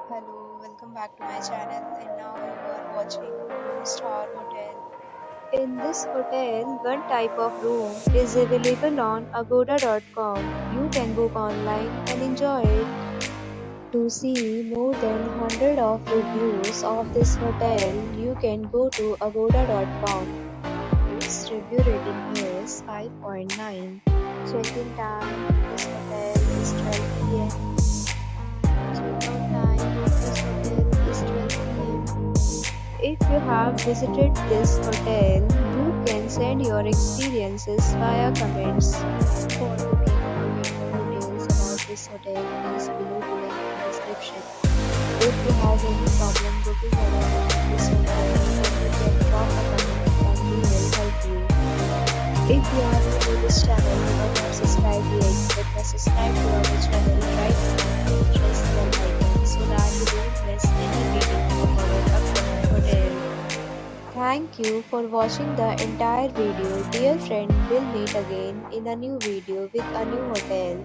Hello, welcome back to my channel, and now you are watching 4-star hotel. In this hotel, one type of room is available on agoda.com. You can book online and enjoy it. To see more than 100 of reviews of this hotel, you can go to agoda.com. Its review rating is 5.9. Check-in time in this hotel is 12 p.m. Check-out time of this hotel is 12 p.m. If you have visited this hotel, you can send your experiences via comments. For booking or get more details about this hotel, please below the link in description. If you have any problem booking or renting this hotel, then you can drop a comment and we will help you. If you are new to this channel or not subscribed yet, then subscribe to our channel right now and press the bell icon so that you don't miss any video of our upcoming hotel. Thank you for watching the entire video. Dear friend, we'll meet again in a new video with a new hotel.